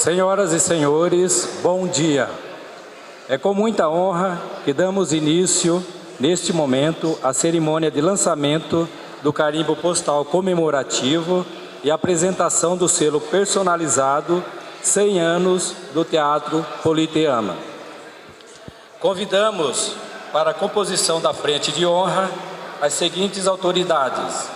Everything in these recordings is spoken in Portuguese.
Senhoras e senhores, bom dia. É com muita honra que damos início, neste momento, à cerimônia de lançamento do carimbo postal comemorativo e apresentação do selo personalizado 100 anos do Teatro Politeama. Convidamos para a composição da frente de honra as seguintes autoridades: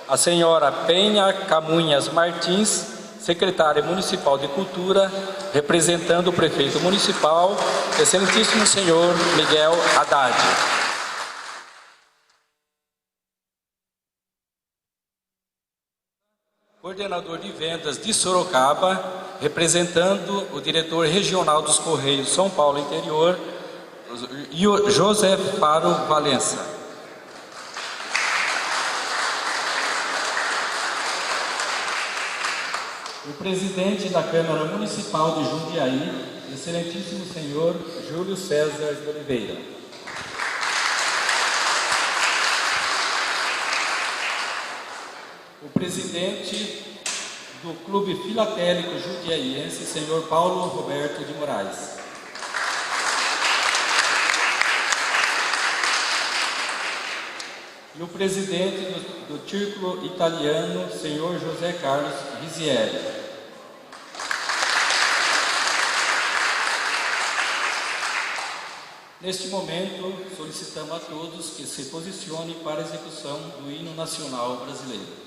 a senhora Penha Camunhas Martins, secretária municipal de Cultura, representando o prefeito municipal, excelentíssimo senhor Miguel Haddad. Coordenador de vendas de Sorocaba, representando o diretor regional dos Correios São Paulo Interior, José Faro Valença. O presidente da Câmara Municipal de Jundiaí, excelentíssimo senhor Júlio César de Oliveira. O presidente do Clube Filatélico Jundiaiense, senhor Paulo Roberto de Moraes. E o presidente do Círculo Italiano, senhor José Carlos Rizieri. Neste momento, solicitamos a todos que se posicionem para a execução do hino nacional brasileiro.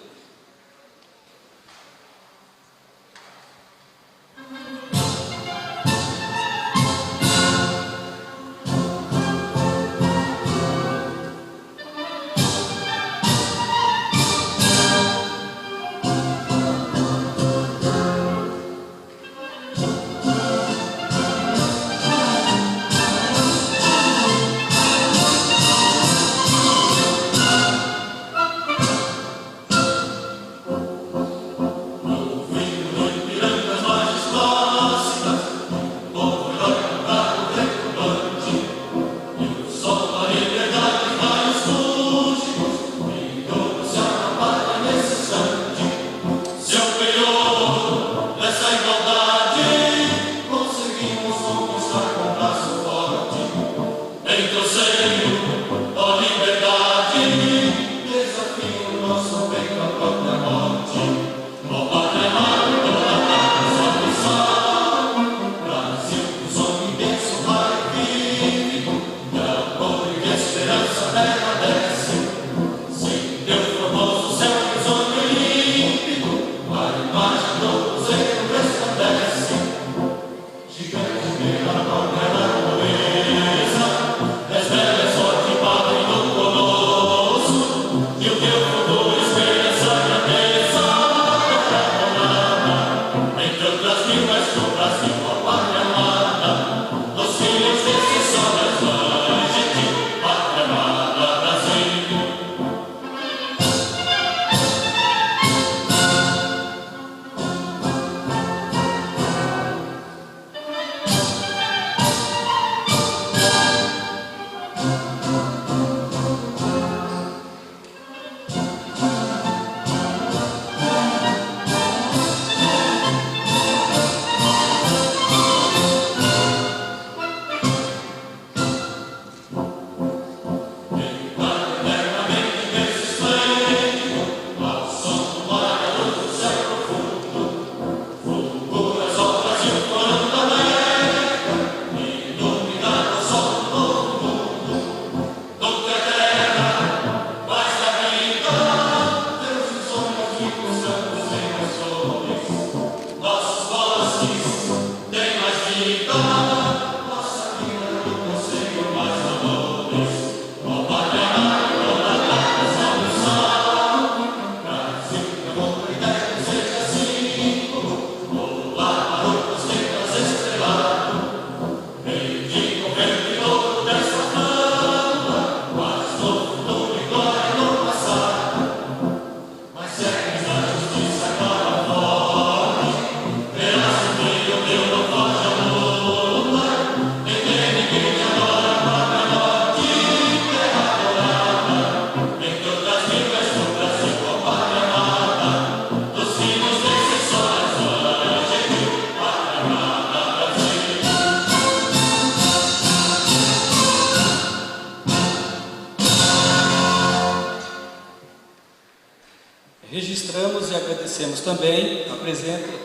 agradecemos também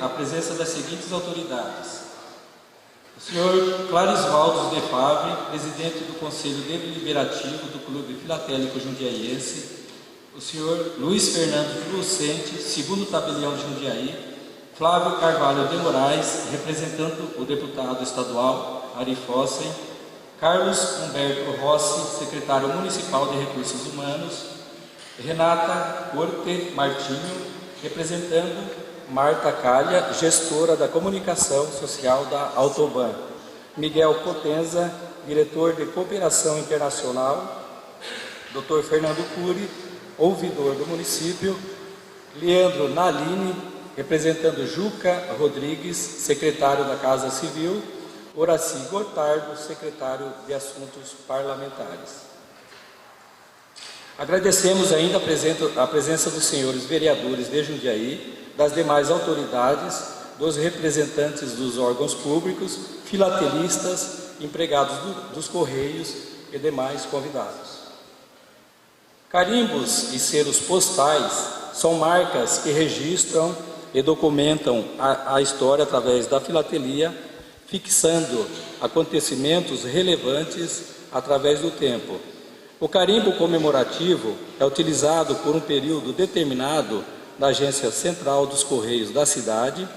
a presença das seguintes autoridades: o senhor Clarisvaldo de Favre, presidente do Conselho Deliberativo do Clube Filatélico Jundiaiense, o senhor Luiz Fernando de Lucente, segundo tabelião de Jundiaí, Flávio Carvalho de Moraes, representando o deputado estadual Ari Fossen, Carlos Humberto Rossi, secretário municipal de Recursos Humanos, Renata Corte Martinho, representando Marta Calha, gestora da comunicação social da Autoban, Miguel Potenza, diretor de cooperação internacional, Dr. Fernando Cury, ouvidor do município, Leandro Nalini, representando Juca Rodrigues, secretário da Casa Civil, Horaci Gotardo, secretário de Assuntos Parlamentares. Agradecemos ainda a presença dos senhores vereadores de Jundiaí, das demais autoridades, dos representantes dos órgãos públicos, filatelistas, empregados dos Correios e demais convidados. Carimbos e selos postais são marcas que registram e documentam a história através da filatelia, fixando acontecimentos relevantes através do tempo. O carimbo comemorativo é utilizado por um período determinado na Agência Central dos Correios da cidade,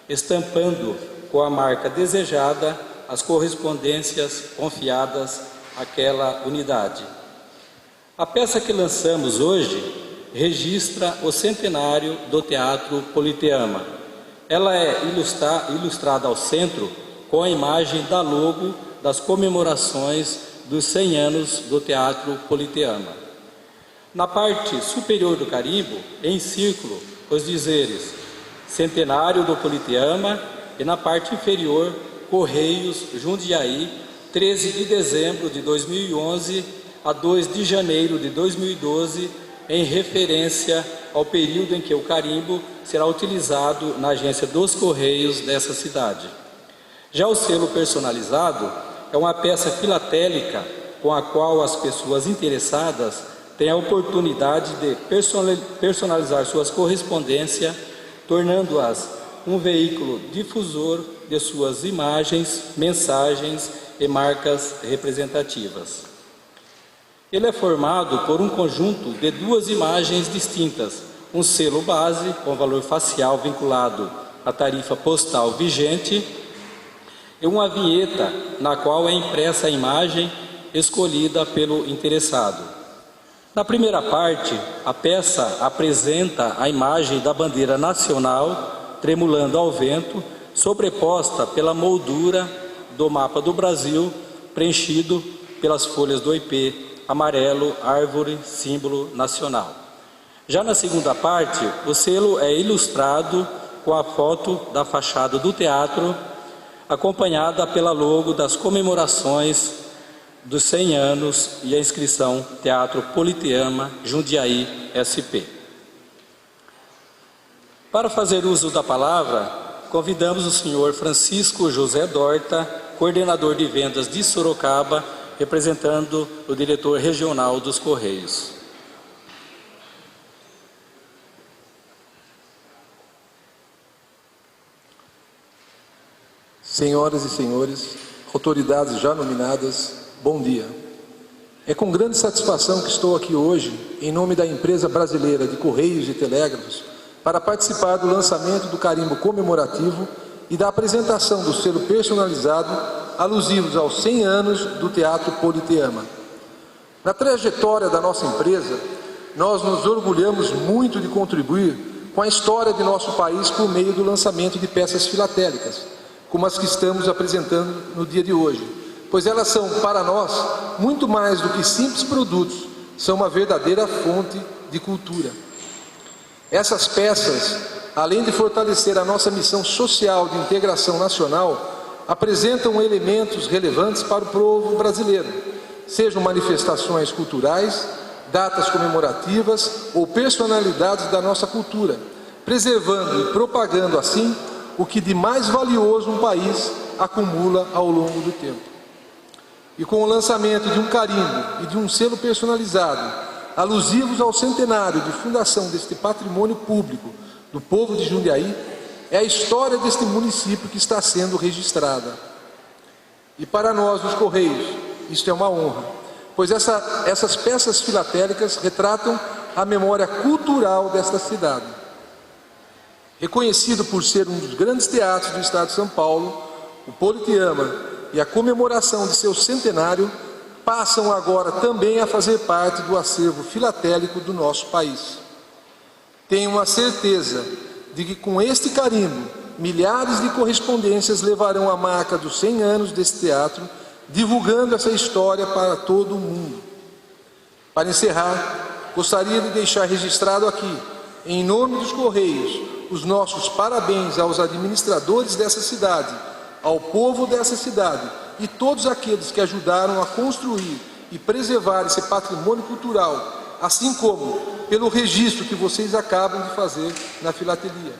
estampando com a marca desejada as correspondências confiadas àquela unidade. A peça que lançamos hoje registra o centenário do Teatro Politeama. Ela é ilustrada ao centro com a imagem da logo das comemorações dos 100 anos do Teatro Politeama. Na parte superior do carimbo, em círculo, os dizeres Centenário do Politeama e na parte inferior, Correios, Jundiaí, 13 de dezembro de 2011 a 2 de janeiro de 2012, em referência ao período em que o carimbo será utilizado na agência dos Correios dessa cidade. Já o selo personalizado é uma peça filatélica com a qual as pessoas interessadas têm a oportunidade de personalizar suas correspondências, tornando-as um veículo difusor de suas imagens, mensagens e marcas representativas. Ele é formado por um conjunto de duas imagens distintas, um selo base com valor facial vinculado à tarifa postal vigente e uma vinheta na qual é impressa a imagem escolhida pelo interessado. Na primeira parte, a peça apresenta a imagem da bandeira nacional tremulando ao vento, sobreposta pela moldura do mapa do Brasil, preenchido pelas folhas do IP amarelo, árvore, símbolo nacional. Já na segunda parte, o selo é ilustrado com a foto da fachada do teatro, acompanhada pela logo das comemorações dos 100 anos e a inscrição Teatro Politeama Jundiaí SP. Para fazer uso da palavra, convidamos o senhor Francisco José Dorta, coordenador de vendas de Sorocaba, representando o diretor regional dos Correios. Senhoras e senhores, autoridades já nominadas, bom dia. É com grande satisfação que estou aqui hoje, em nome da empresa brasileira de Correios e Telégrafos, para participar do lançamento do carimbo comemorativo e da apresentação do selo personalizado alusivos aos 100 anos do Teatro Politeama. Na trajetória da nossa empresa, nós nos orgulhamos muito de contribuir com a história de nosso país por meio do lançamento de peças filatélicas, como as que estamos apresentando no dia de hoje, pois elas são, para nós, muito mais do que simples produtos, são uma verdadeira fonte de cultura. Essas peças, além de fortalecer a nossa missão social de integração nacional, apresentam elementos relevantes para o povo brasileiro, sejam manifestações culturais, datas comemorativas ou personalidades da nossa cultura, preservando e propagando assim o que de mais valioso um país acumula ao longo do tempo. E com o lançamento de um carimbo e de um selo personalizado, alusivos ao centenário de fundação deste patrimônio público, do povo de Jundiaí, é a história deste município que está sendo registrada. E para nós, os Correios, isto é uma honra, pois essas peças filatélicas retratam a memória cultural desta cidade. Reconhecido por ser um dos grandes teatros do estado de São Paulo, o Politeama e a comemoração de seu centenário passam agora também a fazer parte do acervo filatélico do nosso país. Tenho a certeza de que com este carimbo, milhares de correspondências levarão a marca dos 100 anos desse teatro, divulgando essa história para todo o mundo. Para encerrar, gostaria de deixar registrado aqui, em nome dos Correios, os nossos parabéns aos administradores dessa cidade, ao povo dessa cidade e todos aqueles que ajudaram a construir e preservar esse patrimônio cultural, assim como pelo registro que vocês acabam de fazer na filatelia.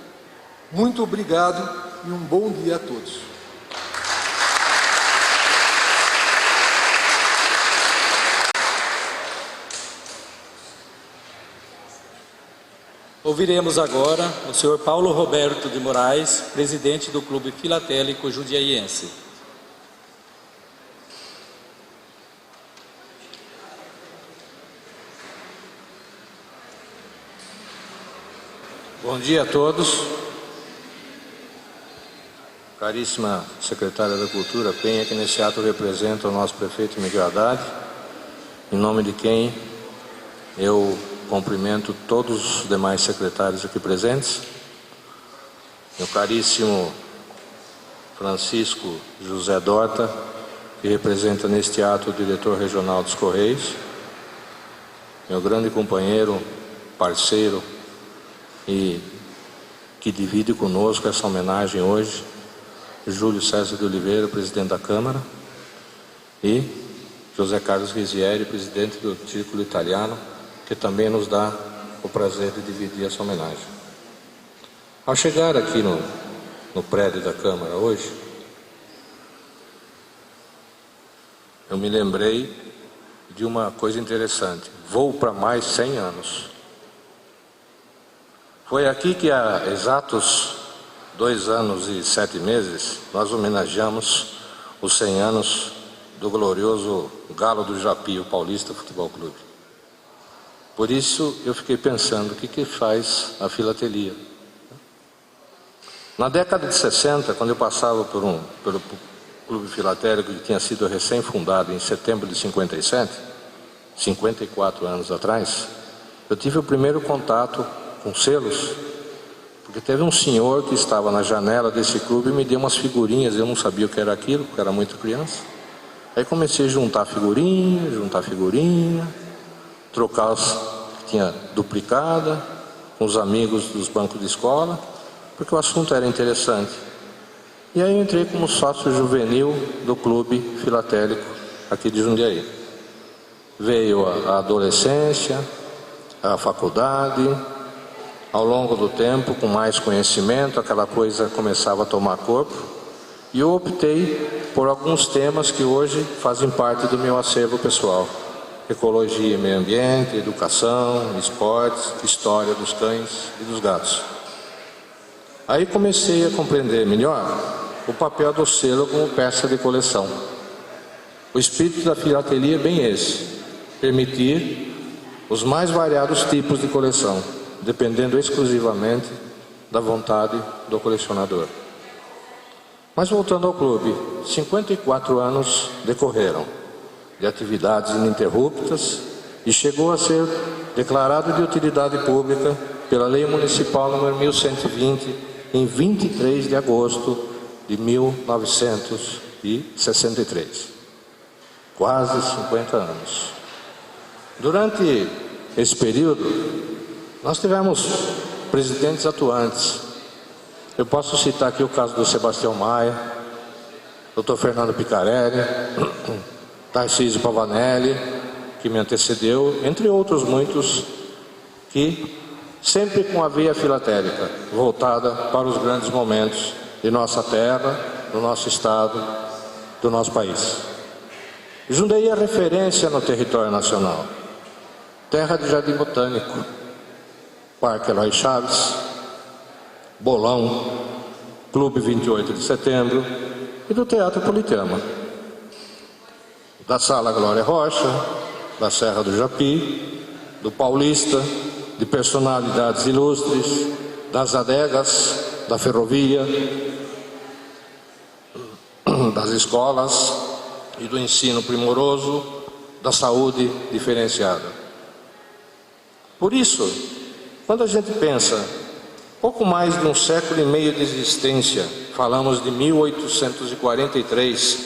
Muito obrigado e um bom dia a todos. Ouviremos agora o senhor Paulo Roberto de Moraes, presidente do Clube Filatélico Jundiaiense. Bom dia a todos. Caríssima secretária da Cultura Penha, que nesse ato representa o nosso prefeito Miguel Haddad, em nome de quem eu cumprimento todos os demais secretários aqui presentes. Meu caríssimo Francisco José Dorta, que representa neste ato o diretor regional dos Correios. Meu grande companheiro, parceiro e que divide conosco essa homenagem hoje, Júlio César de Oliveira, presidente da Câmara, e José Carlos Rizieri, presidente do Círculo Italiano, que também nos dá o prazer de dividir essa homenagem. Ao chegar aqui no prédio da Câmara hoje, eu me lembrei de uma coisa interessante. Vou para mais 100 anos. Foi aqui que há exatos 2 anos e 7 meses, nós homenageamos os 100 anos do glorioso Galo do Japi, o Paulista Futebol Clube. Por isso eu fiquei pensando, o que faz a filatelia? Na década de 60, quando eu passava pelo Clube Filatélico, que tinha sido recém-fundado em setembro de 57, 54 anos atrás, eu tive o primeiro contato com selos, porque teve um senhor que estava na janela desse clube e me deu umas figurinhas, eu não sabia o que era aquilo, porque era muito criança. Aí comecei a juntar figurinha, trocar as que tinha duplicada com os amigos dos bancos de escola, porque o assunto era interessante. E aí eu entrei como sócio juvenil do Clube Filatélico aqui de Jundiaí. Veio a adolescência, a faculdade. Ao longo do tempo, com mais conhecimento, aquela coisa começava a tomar corpo, e eu optei por alguns temas que hoje fazem parte do meu acervo pessoal: ecologia e meio ambiente, educação, esportes, história dos cães e dos gatos. Aí comecei a compreender melhor o papel do selo como peça de coleção. O espírito da filatelia é bem esse: permitir os mais variados tipos de coleção, dependendo exclusivamente da vontade do colecionador. Mas voltando ao clube, 54 anos decorreram de atividades ininterruptas e chegou a ser declarado de utilidade pública pela Lei Municipal número 1120 em 23 de agosto de 1963. Quase 50 anos. Durante esse período, nós tivemos presidentes atuantes. Eu posso citar aqui o caso do Sebastião Maia, Dr. Fernando Picarelli, Tarcísio Pavanelli, que me antecedeu, entre outros muitos, que sempre com a veia filatélica voltada para os grandes momentos de nossa terra, do nosso estado, do nosso país. Jundiaí é referência no território nacional. Terra de Jardim Botânico, Parque Eloy Chaves, Bolão, Clube 28 de Setembro e do Teatro Politeama, da Sala Glória Rocha, da Serra do Japi, do Paulista, de personalidades ilustres, das adegas, da ferrovia, das escolas e do ensino primoroso, da saúde diferenciada. Por isso, quando a gente pensa pouco mais de um século e meio de existência, falamos de 1843,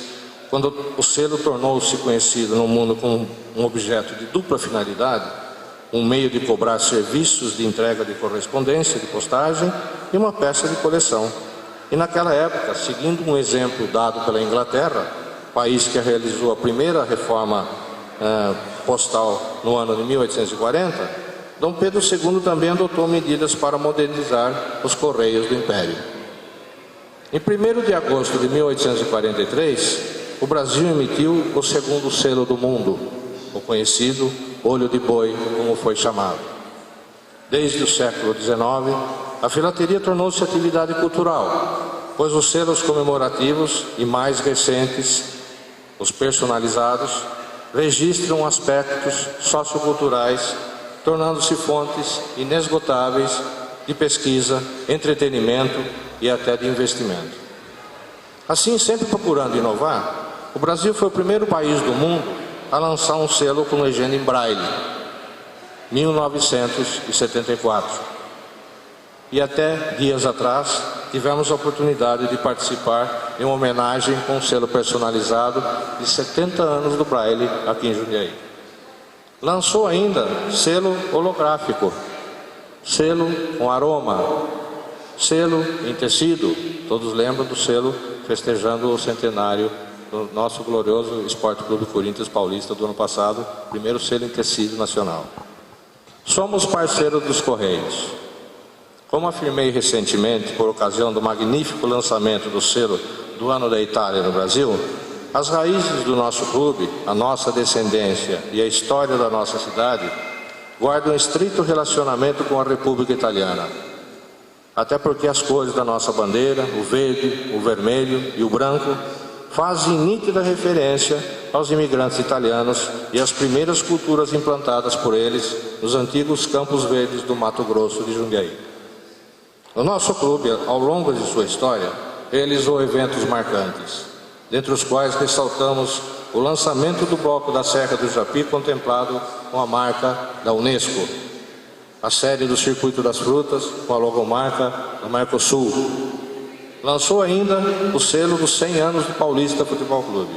quando o selo tornou-se conhecido no mundo como um objeto de dupla finalidade, um meio de cobrar serviços de entrega de correspondência, de postagem e uma peça de coleção. E naquela época, seguindo um exemplo dado pela Inglaterra, país que realizou a primeira reforma postal no ano de 1840, Dom Pedro II também adotou medidas para modernizar os correios do Império. Em 1º de agosto de 1843, o Brasil emitiu o segundo selo do mundo, o conhecido olho de boi, como foi chamado. Desde o século XIX, a filatelia tornou-se atividade cultural, pois os selos comemorativos e mais recentes, os personalizados, registram aspectos socioculturais, tornando-se fontes inesgotáveis de pesquisa, entretenimento e até de investimento. Assim, sempre procurando inovar, o Brasil foi o primeiro país do mundo a lançar um selo com legenda em braille, 1974. E até dias atrás, tivemos a oportunidade de participar em uma homenagem com um selo personalizado de 70 anos do braille aqui em Jundiaí. Lançou ainda selo holográfico, selo com aroma, selo em tecido. Todos lembram do selo festejando o centenário do nosso glorioso Esporte Clube Corinthians Paulista do ano passado, primeiro selo em tecido nacional. Somos parceiros dos Correios. Como afirmei recentemente, por ocasião do magnífico lançamento do selo do Ano da Itália no Brasil, as raízes do nosso clube, a nossa descendência e a história da nossa cidade guardam um estreito relacionamento com a República Italiana. Até porque as cores da nossa bandeira, o verde, o vermelho e o branco, fazem nítida referência aos imigrantes italianos e às primeiras culturas implantadas por eles nos antigos Campos Verdes do Mato Grosso de Jundiaí. O nosso clube, ao longo de sua história, realizou eventos marcantes, dentre os quais ressaltamos o lançamento do bloco da Serra do Japi, contemplado com a marca da Unesco, a série do Circuito das Frutas, com a logomarca do Mercosul. Lançou ainda o selo dos 100 anos do Paulista Futebol Clube.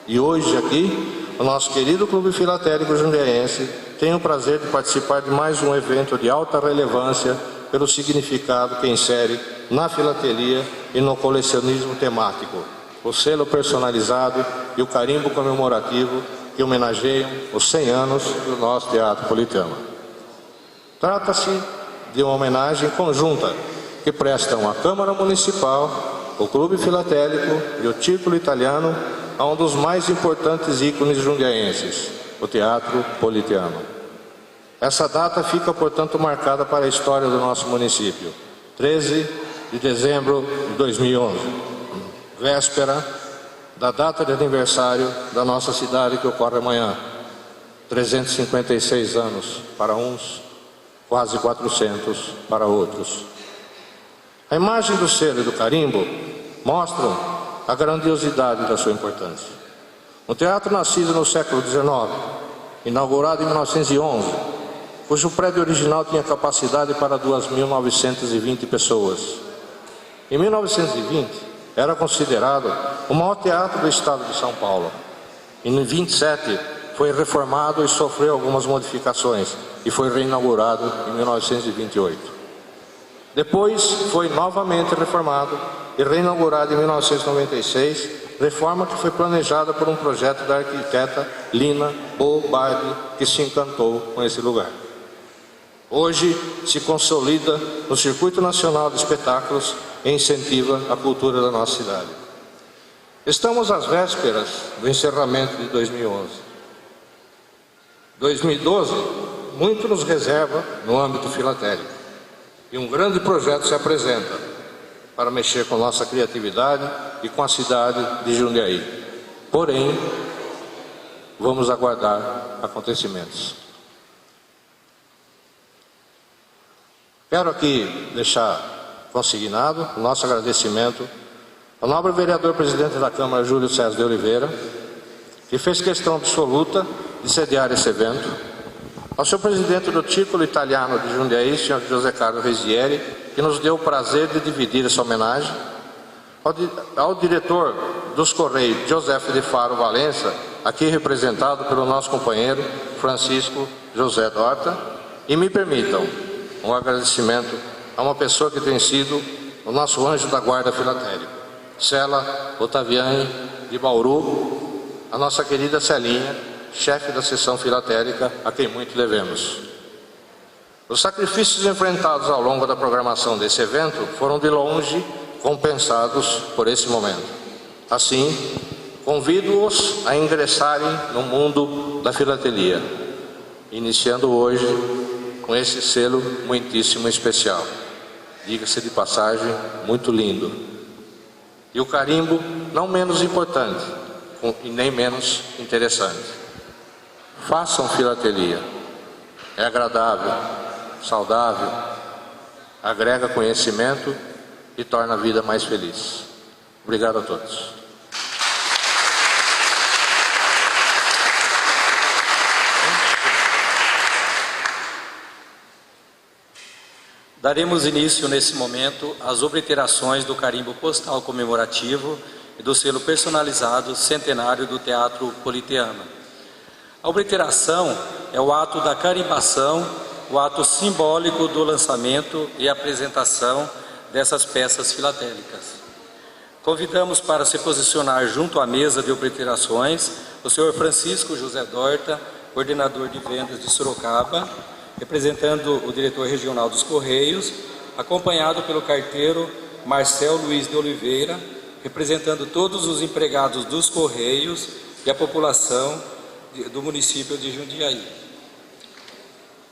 E hoje aqui, o nosso querido Clube Filatélico Jundiaense tem o prazer de participar de mais um evento de alta relevância pelo significado que insere na filatelia e no colecionismo temático, o selo personalizado e o carimbo comemorativo que homenageiam os 100 anos do nosso Teatro Politeama. Trata-se de uma homenagem conjunta que prestam a Câmara Municipal, o Clube Filatélico e o Círculo Italiano a um dos mais importantes ícones jundiaenses, o Teatro Politeama. Essa data fica, portanto, marcada para a história do nosso município, 13 de dezembro de 2011, véspera da data de aniversário da nossa cidade que ocorre amanhã, 356 anos para uns, quase 400 para outros. A imagem do selo e do carimbo mostram a grandiosidade da sua importância. Um teatro nascido no século XIX, inaugurado em 1911, cujo prédio original tinha capacidade para 2.920 pessoas. Em 1920, era considerado o maior teatro do estado de São Paulo. Em 1927, foi reformado e sofreu algumas modificações e foi reinaugurado em 1928. Depois foi novamente reformado e reinaugurado em 1996, reforma que foi planejada por um projeto da arquiteta Lina Bobardi, que se encantou com esse lugar. Hoje se consolida no Circuito Nacional de Espetáculos e incentiva a cultura da nossa cidade. Estamos às vésperas do encerramento de 2011. 2012, muito nos reserva no âmbito filatélico. E um grande projeto se apresenta, para mexer com nossa criatividade e com a cidade de Jundiaí. Porém, vamos aguardar acontecimentos. Quero aqui deixar consignado o nosso agradecimento ao nobre vereador presidente da Câmara, Júlio César de Oliveira, que fez questão absoluta de sediar esse evento, ao seu presidente do Círculo Italiano de Jundiaí, senhor José Carlos Resieri, que nos deu o prazer de dividir essa homenagem, ao diretor dos Correios, José de Faro Valença, aqui representado pelo nosso companheiro Francisco José Dorta, e me permitam um agradecimento a uma pessoa que tem sido o nosso anjo da guarda filatélica, Cela Otaviani de Bauru, a nossa querida Celinha, chefe da seção filatélica, a quem muito devemos. Os sacrifícios enfrentados ao longo da programação desse evento foram de longe compensados por esse momento. Assim, convido-os a ingressarem no mundo da filatelia, iniciando hoje com esse selo muitíssimo especial. Diga-se de passagem, muito lindo. E o carimbo não menos importante e nem menos interessante. Façam filatelia. É agradável, saudável, agrega conhecimento e torna a vida mais feliz. Obrigado a todos. Daremos início nesse momento às obliterações do carimbo postal comemorativo e do selo personalizado centenário do Teatro Politeama. A obliteração é o ato da carimbação, o ato simbólico do lançamento e apresentação dessas peças filatélicas. Convidamos para se posicionar junto à mesa de obliterações o senhor Francisco José Dorta, coordenador de vendas de Sorocaba, representando o diretor regional dos Correios, acompanhado pelo carteiro Marcel Luiz de Oliveira, representando todos os empregados dos Correios e a população do município de Jundiaí.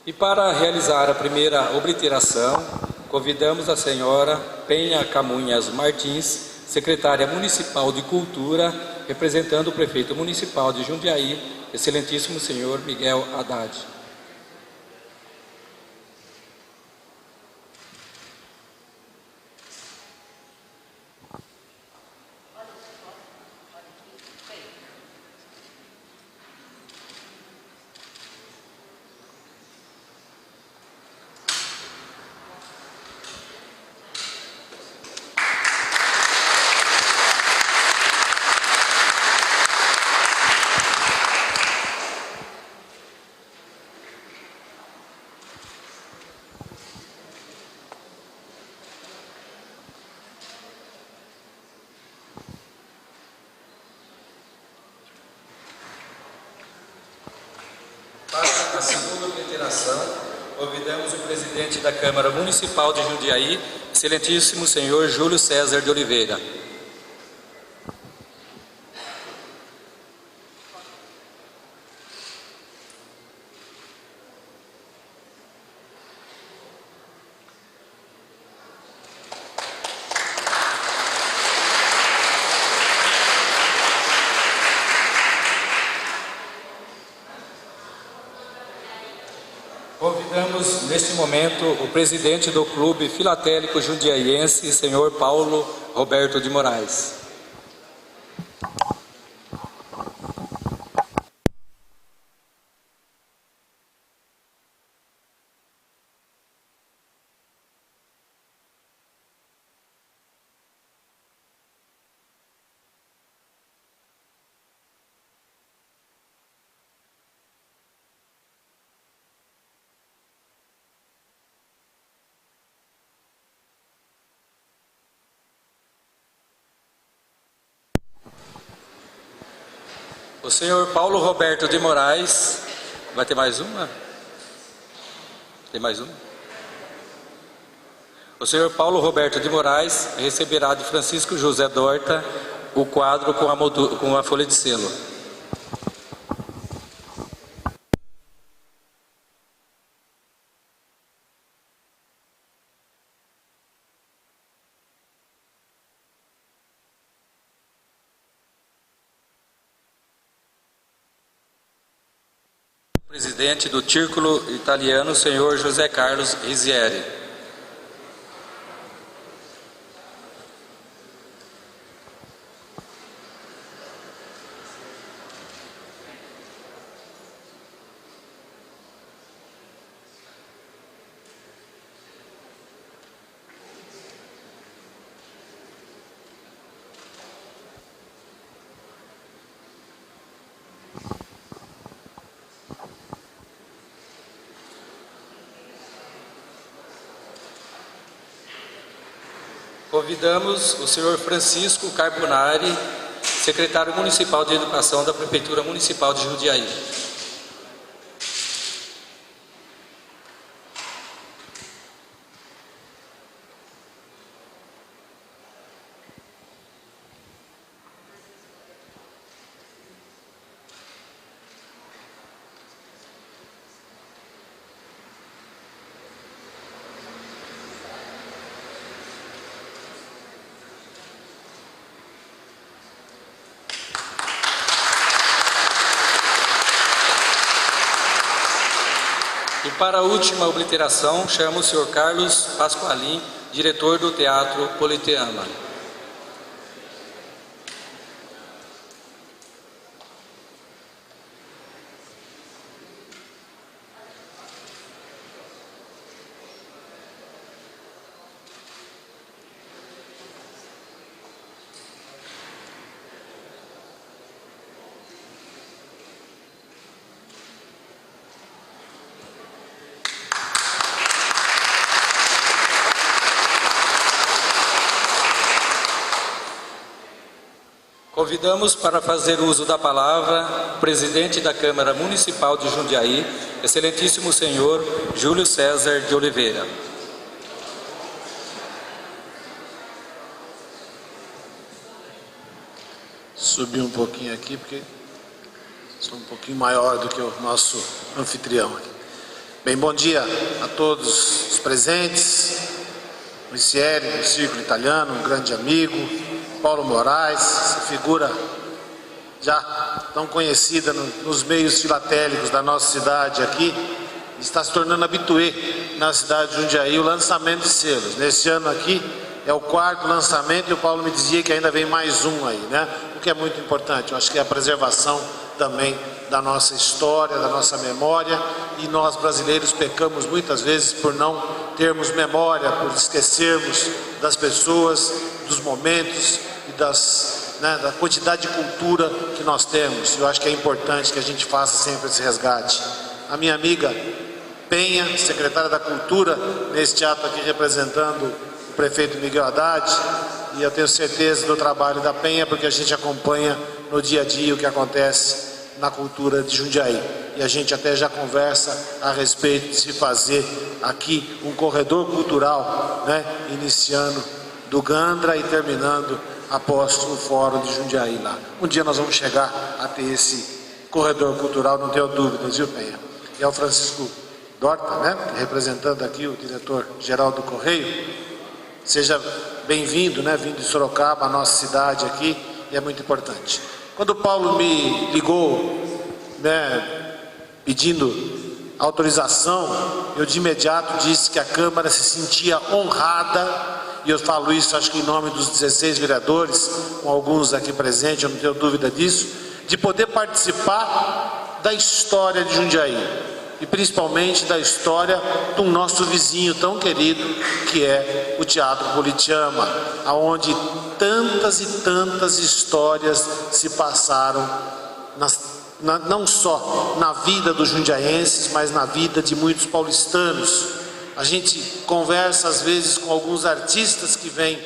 E para realizar a primeira obliteração, convidamos a senhora Penha Camunhas Martins, secretária municipal de Cultura, representando o prefeito municipal de Jundiaí, excelentíssimo senhor Miguel Haddad. Para a segunda obliteração, convidamos o presidente da Câmara Municipal de Jundiaí, excelentíssimo senhor Júlio César de Oliveira. Convidamos, neste momento, o presidente do Clube Filatélico Jundiaiense, senhor Paulo Roberto de Moraes. O senhor Paulo Roberto de Moraes, vai ter mais uma? Tem mais uma? O senhor Paulo Roberto de Moraes receberá de Francisco José Dorta o quadro com a folha de selo. Presidente do Círculo Italiano, senhor José Carlos Rizieri. Convidamos o senhor Francisco Carbonari, secretário municipal de Educação da Prefeitura Municipal de Jundiaí. E para a última obliteração, chamo o senhor Carlos Pasqualin, diretor do Teatro Politeama. Convidamos para fazer uso da palavra o presidente da Câmara Municipal de Jundiaí, excelentíssimo senhor Júlio César de Oliveira. Subir um pouquinho aqui, porque sou um pouquinho maior do que o nosso anfitrião aqui. Bem, bom dia a todos os presentes, o Rizieri, do Círculo Italiano, um grande amigo, Paulo Moraes, essa figura já tão conhecida nos meios filatélicos da nossa cidade aqui, está se tornando habitué na cidade de Jundiaí, o lançamento de selos. Nesse ano aqui é o 4º lançamento e o Paulo me dizia que ainda vem mais um aí, né? O que é muito importante, eu acho que é a preservação também da nossa história, da nossa memória, e nós brasileiros pecamos muitas vezes por não termos memória, por esquecermos das pessoas, dos momentos e da quantidade de cultura que nós temos. Eu acho que é importante que a gente faça sempre esse resgate. A minha amiga Penha, secretária da Cultura, neste ato aqui representando o prefeito Miguel Haddad, e eu tenho certeza do trabalho da Penha, porque a gente acompanha no dia a dia o que acontece na cultura de Jundiaí. E a gente até já conversa a respeito de se fazer aqui um corredor cultural, né, iniciando do Gandra e terminando após o Fórum de Jundiaí lá. Um dia nós vamos chegar a ter esse corredor cultural, não tenho dúvidas, viu, Penha? E é o Francisco Dorta, né, representando aqui o diretor-geral do Correio. Seja bem-vindo, né, vindo de Sorocaba, a nossa cidade aqui, e é muito importante. Quando o Paulo me ligou, né, pedindo autorização, eu de imediato disse que a Câmara se sentia honrada, e eu falo isso acho que em nome dos 16 vereadores, com alguns aqui presentes, eu não tenho dúvida disso, de poder participar da história de Jundiaí, e principalmente da história do nosso vizinho tão querido, que é o Teatro Politeama, aonde tantas e tantas histórias se passaram, não só na vida dos jundiaenses, mas na vida de muitos paulistanos. A gente conversa às vezes com alguns artistas que vêm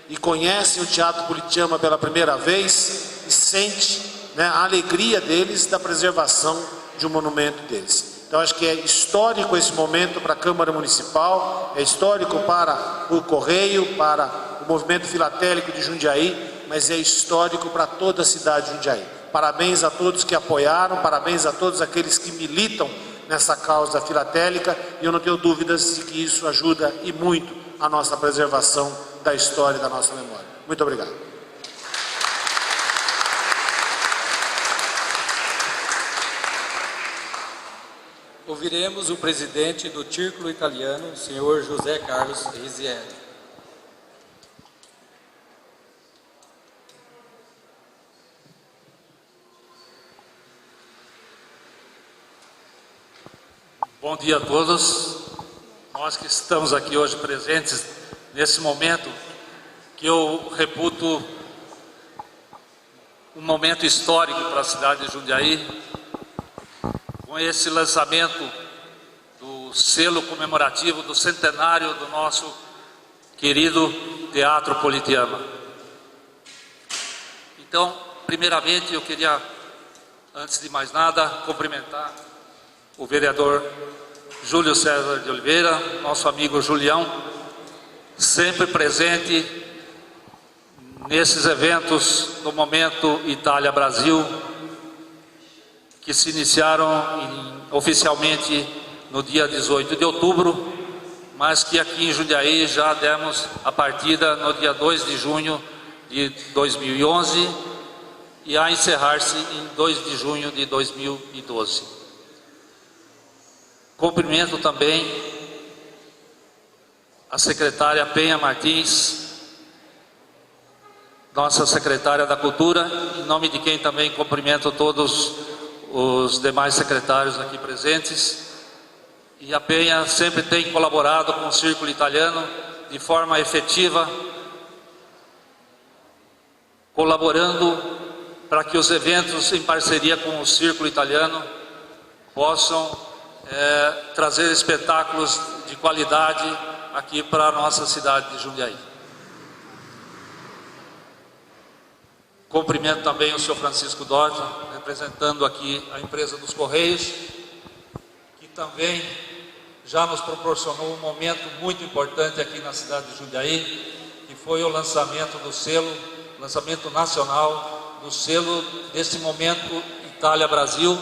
e conhecem o Teatro Politeama pela primeira vez e sente, né, a alegria deles da preservação de um monumento deles. Então acho que é histórico esse momento para a Câmara Municipal, é histórico para o Correio, para o movimento filatélico de Jundiaí, mas é histórico para toda a cidade de Jundiaí. Parabéns a todos que apoiaram, parabéns a todos aqueles que militam nessa causa filatélica, e eu não tenho dúvidas de que isso ajuda e muito a nossa preservação da história e da nossa memória. Muito obrigado. Ouviremos o presidente do Círculo Italiano, senhor José Carlos Risieri. Bom dia a todos. Nós que estamos aqui hoje presentes nesse momento que eu reputo um momento histórico para a cidade de Jundiaí, com esse lançamento do selo comemorativo do centenário do nosso querido Teatro Politeama. Então, primeiramente, eu queria, antes de mais nada, cumprimentar o vereador Júlio César de Oliveira, nosso amigo Julião, sempre presente nesses eventos do momento Itália-Brasil, que se iniciaram oficialmente no dia 18 de outubro, mas que aqui em Jundiaí já demos a partida no dia 2 de junho de 2011 e a encerrar-se em 2 de junho de 2012. Cumprimento também a secretária Penha Martins, nossa secretária da Cultura, em nome de quem também cumprimento todos os demais secretários aqui presentes. E a Penha sempre tem colaborado com o Círculo Italiano de forma efetiva, colaborando para que os eventos em parceria com o Círculo Italiano possam trazer espetáculos de qualidade aqui para a nossa cidade de Jundiaí. Cumprimento também o senhor Francisco Dorta, representando aqui a empresa dos Correios, que também já nos proporcionou um momento muito importante aqui na cidade de Jundiaí, que foi o lançamento do selo, lançamento nacional do selo desse momento Itália-Brasil,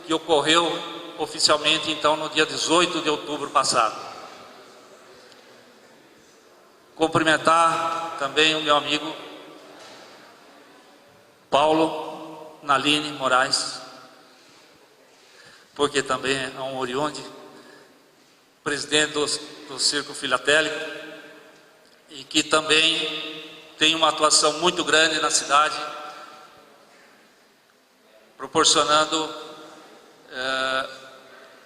que ocorreu oficialmente então no dia 18 de outubro passado. Cumprimentar também o meu amigo Paulo Naline Moraes, porque também é um oriundo, presidente do Círculo Filatélico, e que também tem uma atuação muito grande na cidade, proporcionando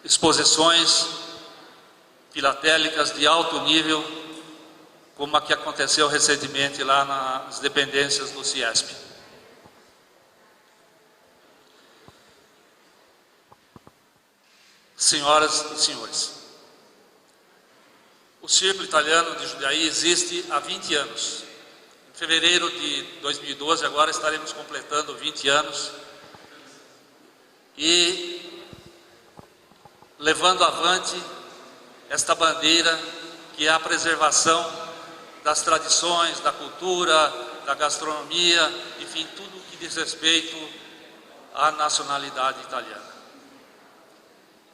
exposições filatélicas de alto nível, como a que aconteceu recentemente lá nas dependências do CIESP. Senhoras e senhores, o Círculo Italiano de Jundiaí existe há 20 anos. Em fevereiro de 2012, agora estaremos completando 20 anos e levando avante esta bandeira que é a preservação das tradições, da cultura, da gastronomia, enfim, tudo que diz respeito à nacionalidade italiana.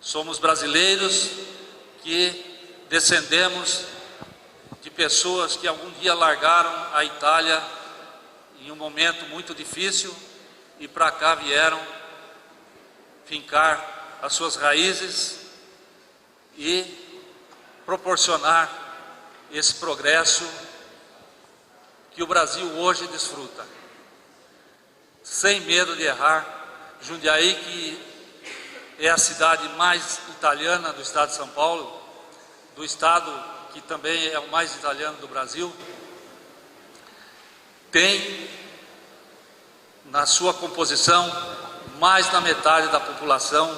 Somos brasileiros que descendemos de pessoas que algum dia largaram a Itália em um momento muito difícil e para cá vieram fincar as suas raízes e proporcionar esse progresso que o Brasil hoje desfruta. Sem medo de errar, Jundiaí, que é a cidade mais italiana do estado de São Paulo, do estado que também é o mais italiano do Brasil, tem na sua composição mais da metade da população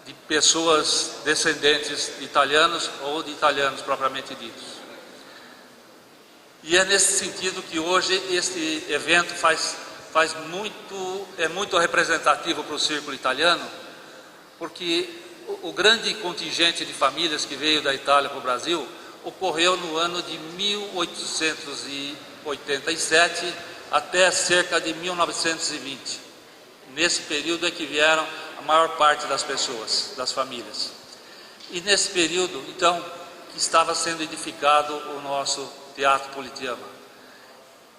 de pessoas descendentes de italianos ou de italianos propriamente ditos. E é nesse sentido que hoje este evento é muito representativo para o Círculo Italiano, porque o grande contingente de famílias que veio da Itália para o Brasil ocorreu no ano de 1887 até cerca de 1920. Nesse período é que vieram a maior parte das pessoas, das famílias. E nesse período, então, que estava sendo edificado o nosso Teatro Politeama.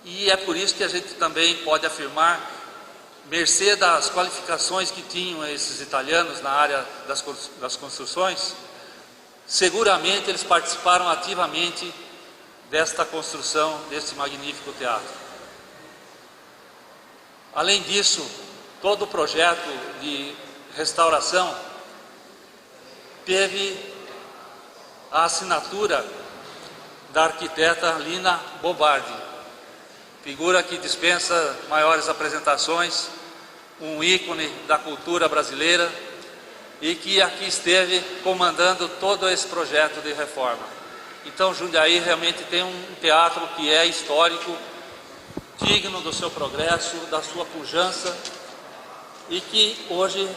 E é por isso que a gente também pode afirmar mercê das qualificações que tinham esses italianos na área das construções, seguramente eles participaram ativamente desta construção desse magnífico teatro. Além disso, todo o projeto de restauração teve a assinatura da arquiteta Lina Bobardi, figura que dispensa maiores apresentações, um ícone da cultura brasileira e que aqui esteve comandando todo esse projeto de reforma. Então Jundiaí realmente tem um teatro que é histórico, digno do seu progresso, da sua pujança, e que hoje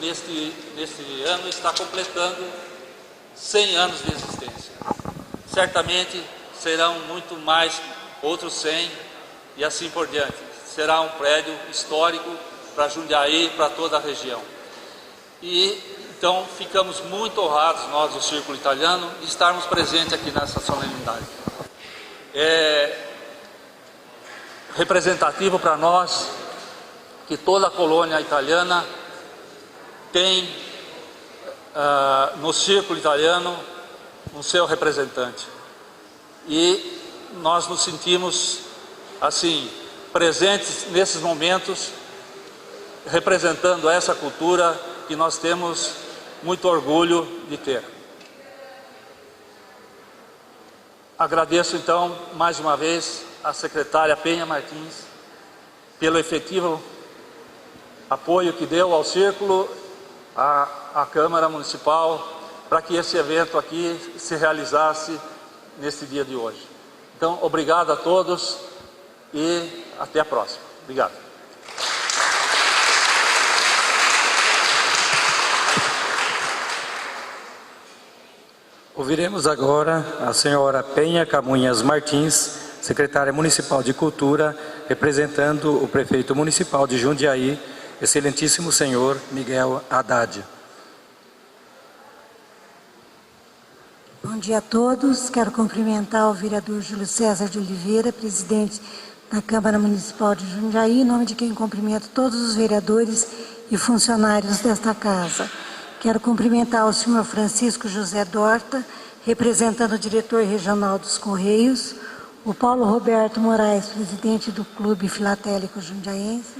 neste ano está completando 100 anos de existência. Certamente serão muito mais outros 100 e assim por diante. Será um prédio histórico para Jundiaí e para toda a região. E então ficamos muito honrados, nós do Círculo Italiano, de estarmos presentes aqui nessa solenidade. É representativo para nós que toda a colônia italiana tem no Círculo Italiano um seu representante. E nós nos sentimos assim presentes nesses momentos, representando essa cultura que nós temos muito orgulho de ter. Agradeço então mais uma vez a secretária Penha Martins pelo efetivo apoio que deu ao Círculo, à Câmara Municipal, para que esse evento aqui se realizasse neste dia de hoje. Então, obrigado a todos e até a próxima. Obrigado. Ouviremos agora a senhora Penha Camunhas Martins, secretária municipal de Cultura, representando o prefeito municipal de Jundiaí, excelentíssimo senhor Miguel Haddad. Bom dia a todos. Quero cumprimentar o vereador Júlio César de Oliveira, presidente da Câmara Municipal de Jundiaí, em nome de quem cumprimento todos os vereadores e funcionários desta casa. Quero cumprimentar o senhor Francisco José Dorta, representando o diretor regional dos Correios, o Paulo Roberto Moraes, presidente do Clube Filatélico Jundiaense,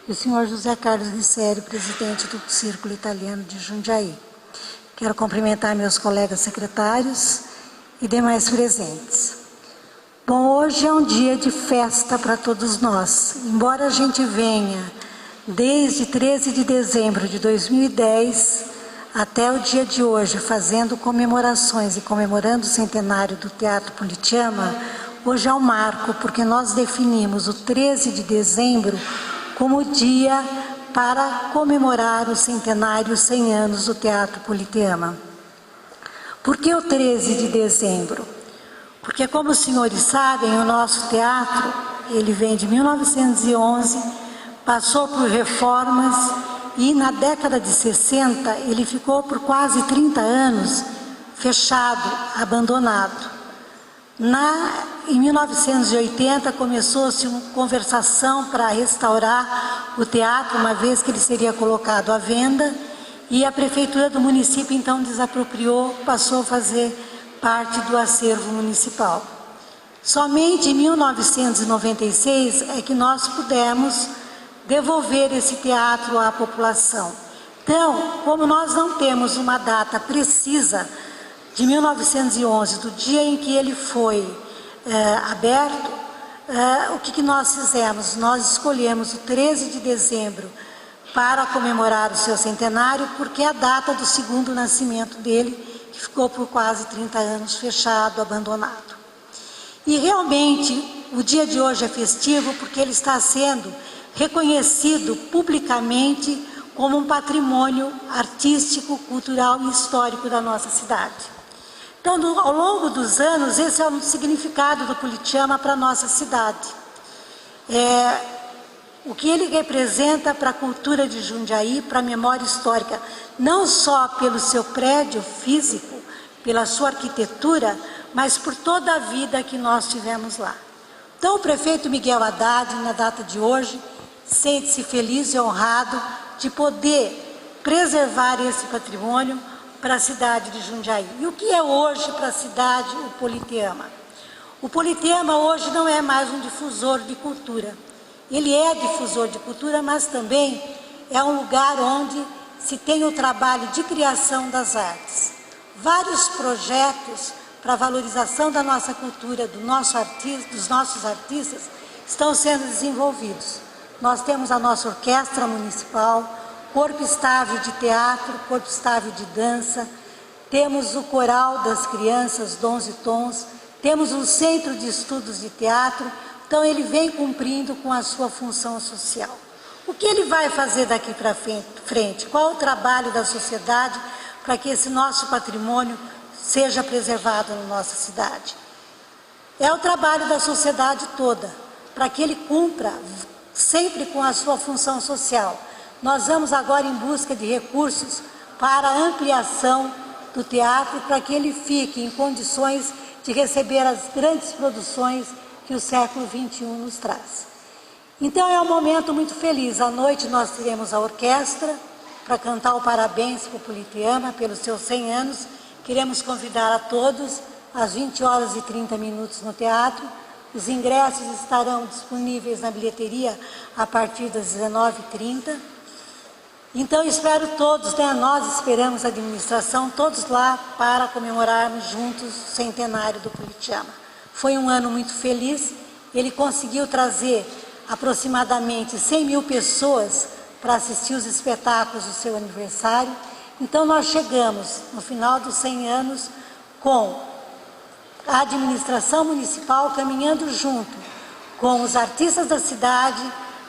e o senhor José Carlos Rissério, presidente do Círculo Italiano de Jundiaí. Quero cumprimentar meus colegas secretários e demais presentes. Bom, hoje é um dia de festa para todos nós. Embora a gente venha desde 13 de dezembro de 2010 até o dia de hoje fazendo comemorações e comemorando o centenário do Teatro Politeama, hoje é um marco, porque nós definimos o 13 de dezembro como dia para comemorar o centenário, 100 anos do Teatro Politeama. Por que o 13 de dezembro? Porque, como os senhores sabem, o nosso teatro, ele vem de 1911, passou por reformas e na década de 60 ele ficou por quase 30 anos fechado, abandonado. Em 1980 começou-se uma conversação para restaurar o teatro, uma vez que ele seria colocado à venda, e a prefeitura do município então desapropriou, passou a fazer parte do acervo municipal. Somente em 1996 é que nós pudemos devolver esse teatro à população. Então, como nós não temos uma data precisa de 1911, do dia em que ele foi aberto, o que nós fizemos? Nós escolhemos o 13 de dezembro para comemorar o seu centenário, porque é a data do segundo nascimento dele, que ficou por quase 30 anos fechado, abandonado. E realmente o dia de hoje é festivo porque ele está sendo reconhecido publicamente como um patrimônio artístico, cultural e histórico da nossa cidade. Então, ao longo dos anos, esse é o significado do Politeama para a nossa cidade. O que ele representa para a cultura de Jundiaí, para a memória histórica, não só pelo seu prédio físico, pela sua arquitetura, mas por toda a vida que nós tivemos lá. Então, o prefeito Miguel Haddad, na data de hoje, sente-se feliz e honrado de poder preservar esse patrimônio para a cidade de Jundiaí. E o que é hoje para a cidade o Politeama? O Politeama hoje não é mais um difusor de cultura. Ele é difusor de cultura, mas também é um lugar onde se tem o trabalho de criação das artes. Vários projetos para a valorização da nossa cultura, dos nossos artistas, estão sendo desenvolvidos. Nós temos a nossa orquestra municipal, corpo estável de teatro, corpo estável de dança, temos o coral das crianças, Dons e Tons, temos um centro de estudos de teatro, então ele vem cumprindo com a sua função social. O que ele vai fazer daqui para frente? Qual o trabalho da sociedade para que esse nosso patrimônio seja preservado na nossa cidade? É o trabalho da sociedade toda, para que ele cumpra sempre com a sua função social. Nós vamos agora em busca de recursos para a ampliação do teatro, para que ele fique em condições de receber as grandes produções que o século XXI nos traz. Então é um momento muito feliz. À noite nós teremos a orquestra para cantar o parabéns para o Politeama pelos seus 100 anos. Queremos convidar a todos às 20h30 no teatro. Os ingressos estarão disponíveis na bilheteria a partir das 19h30. Então espero todos, nós esperamos a administração, todos lá para comemorarmos juntos o centenário do Politeama. Foi um ano muito feliz, ele conseguiu trazer aproximadamente 100 mil pessoas para assistir os espetáculos do seu aniversário. Então nós chegamos no final dos 100 anos com a administração municipal caminhando junto com os artistas da cidade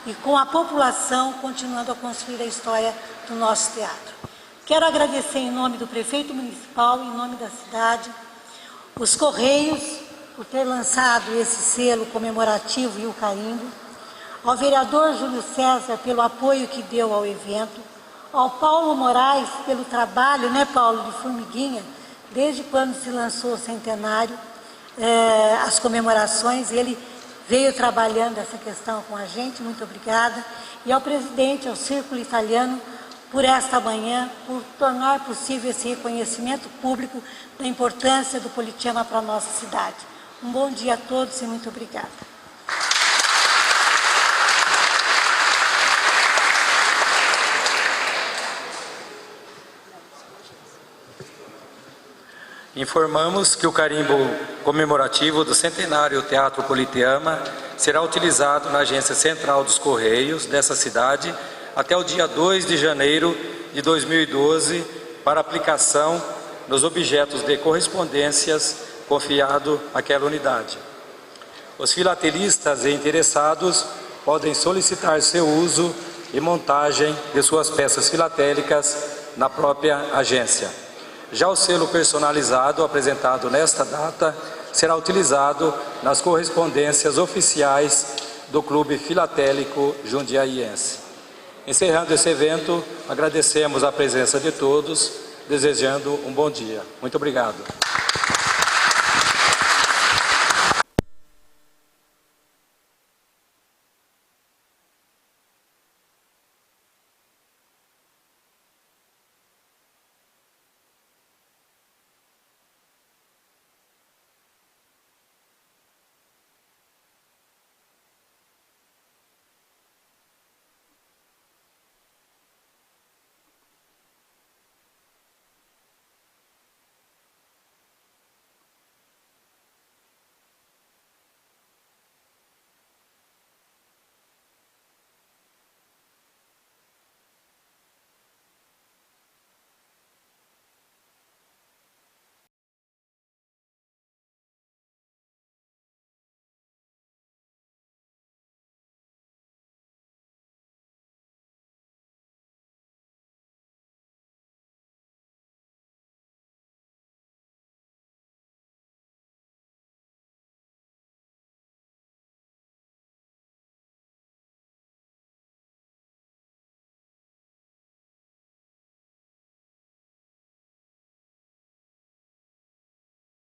e com a população, continuando a construir a história do nosso teatro. Quero agradecer em nome do prefeito municipal, em nome da cidade, os Correios, por ter lançado esse selo comemorativo e o carimbo, ao vereador Júlio César pelo apoio que deu ao evento, ao Paulo Moraes pelo trabalho, Paulo, de formiguinha, desde quando se lançou o centenário, as comemorações, ele veio trabalhando essa questão com a gente, muito obrigada, e ao presidente, ao Círculo Italiano, por esta manhã, por tornar possível esse reconhecimento público da importância do Politeama para a nossa cidade. Um bom dia a todos e muito obrigada. Informamos que o carimbo comemorativo do centenário Teatro Politeama será utilizado na Agência Central dos Correios dessa cidade até o dia 2 de janeiro de 2012 para aplicação nos objetos de correspondências confiado àquela unidade. Os filatelistas e interessados podem solicitar seu uso e montagem de suas peças filatélicas na própria agência. Já o selo personalizado apresentado nesta data será utilizado nas correspondências oficiais do Clube Filatélico Jundiaiense. Encerrando esse evento, agradecemos a presença de todos, desejando um bom dia. Muito obrigado.